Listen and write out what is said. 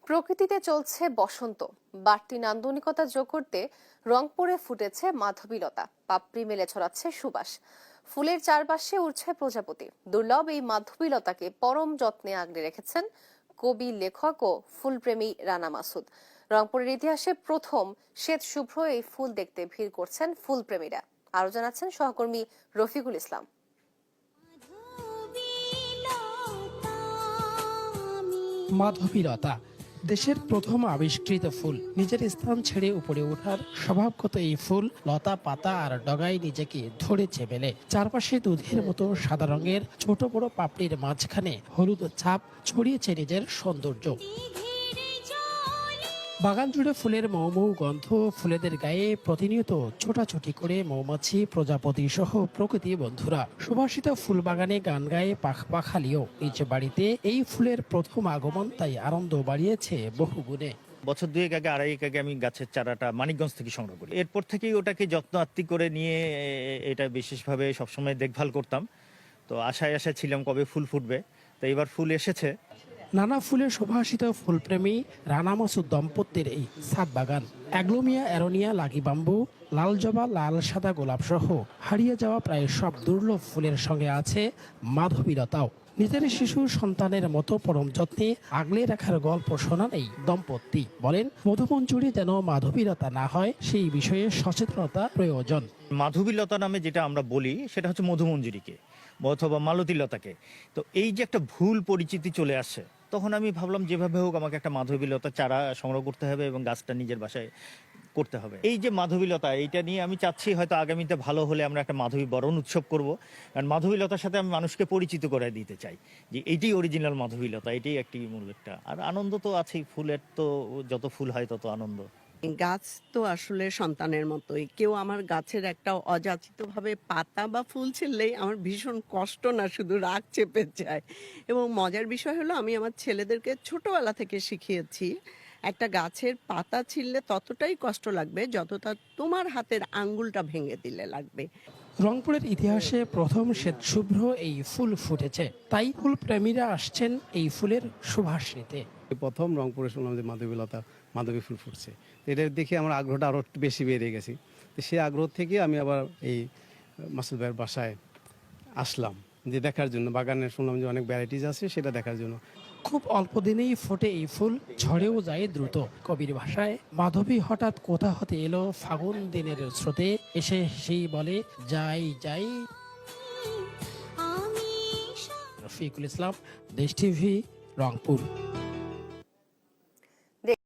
প্রকৃতিতে চলছে বসন্ত। বাড়তি নান্দনিকতা যোগ করতে রংপুরে ফুটেছে মাধবীলতা, পাপড়ি মেলে ছড়াচ্ছে সুবাস। ফুলের চারপাশে উড়ছে প্রজাপতি। দুর্লভ এই মাধবীলতাকে পরম যত্নে আগলে রেখেছেন কবি, লেখক ও ফুলপ্রেমী রানা মাসুদ। রংপুরের ইতিহাসে প্রথম শ্বেত শুভ্র এই ফুল দেখতে ভিড় করছেন ফুলপ্রেমীরা। আরো জানাচ্ছেন সহকর্মী রফিকুল ইসলাম। মাধবীলতা দেশের প্রথম আবিষ্কৃত ফুল। নিজের স্থান ছেড়ে উপরে ওঠার স্বভাবগত এই ফুল লতা পাতা আর ডগায় নিজেকে ধরেছে মেলে। চারপাশে দুধের মতো সাদা রঙের ছোট বড় পাপড়ির মাঝখানে হলুদ ছাপ ছড়িয়েছে নিজের সৌন্দর্য। বাগান জুড়ে ফুলের মৌ মৌ গন্ধ, ফুলেদের গায়ে প্রতিনিয়ত ছোটাছুটি করে মৌমাছি, প্রজাপতি সহ প্রকৃতি বন্ধুরা। সুবাসিত ফুল বাগানে গান গায়ে পাখালিও। নিজ বাড়িতে এই ফুলের প্রথম আগমন তাই আনন্দ বাড়িয়েছে বহুগুণে। বছর দুয়েক আগে, আড়াইক আগে আমি গাছের চারাটা মানিকগঞ্জ থেকে সংগ্রহ করি। এরপর থেকেই ওটাকে যত্ন আত্তি করে নিয়ে এটা বিশেষভাবে সবসময় দেখভাল করতাম। তো আশায় ছিলাম কবে ফুল ফুটবে, তো এবার ফুল এসেছে। নানা ফুলে সুভাষিত ফুলপ্রেমী রানা মাসুদ দম্পতির এই ছাদ বাগান অ্যাগ্লোমিয়া অ্যারোনিয়া, লাগি বাম্বু, লাল জবা, লাল সাদা গোলাপ সহ হারিয়ে যাওয়া প্রায় সব দুর্লভ ফুলের সঙ্গে আছে মাধবীলতাও। নিজের শিশু সন্তানের মতো পরম যত্নে আগলে রাখার গল্প শোনান এই দম্পতি। বলেন, মধুমঞ্জুরি যেন মাধবীলতা না হয় সেই বিষয়ে সচেতনতা প্রয়োজন। মাধবীলতা নামে যেটা আমরা বলি সেটা হচ্ছে মধুমঞ্জুরিকে অথবা মালতীলতাকে। তো এই যে একটা ভুল পরিচিতি চলে আসে, তখন আমি ভাবলাম যেভাবে হোক আমাকে একটা মাধবীলতা চারা সংগ্রহ করতে হবে এবং গাছটা নিজের বাসায় করতে হবে। এই যে মাধবীলতা, এইটা নিয়ে আমি চাচ্ছি হয়তো আগামীতে ভালো হলে আমরা একটা মাধবী বরণ উৎসব করব। কারণ মাধবীলতার সাথে আমি মানুষকে পরিচিত করে দিতে চাই যে এইটাই অরিজিনাল মাধবীলতা, এটাই একটি মূল একটা। আর আনন্দ তো আছেই, ফুলের তো যত ফুল হয় তত আনন্দ। গাছ তো আসলে সন্তানের মতোই। কেউ আমার গাছের একটা অযাচিতভাবে পাতা বা ফুল ছিঁড়লেই আমার ভীষণ কষ্ট না, শুধু রাগ চেপে যায়। এবং মজার বিষয় হলো, আমি আমার ছেলেদেরকে ছোটবেলা থেকে শিখিয়েছি, একটা গাছের পাতা ছিঁড়লে ততটাই কষ্ট লাগবে যতটা তোমার হাতের আঙ্গুলটা ভেঙে দিলে লাগবে। রংপুরের ইতিহাসে প্রথম শ্বেত শুভ্র এই ফুল ফুটেছে, তাই ফুল প্রেমীরা আসছেন এই ফুলের সুবাস নিতে। প্রথম রংপুরে শুনলাম যে মাধবী ফুল ফুটছে। তো এটা দেখে আমার আগ্রহটা আরও বেশি বেড়ে গেছে। তো সেই আগ্রহ থেকে আমি আবার এই মাসুদ ভাইয়ের বাসায় আসলাম যে দেখার জন্য। বাগানে শুনলাম যে অনেক ভ্যারাইটিস আছে, সেটা দেখার জন্য। খুব অল্প দিনেই ফোটে এই ফুল, ঝড়েও যায় দ্রুত। কবির ভাষায়, মাধবী হঠাৎ কোথা হতে এলো ফাগুন দিনের স্রোতে, এসে সেই বলে যাই যাই। রফিকুল ইসলাম, দেশ টিভি, রংপুর।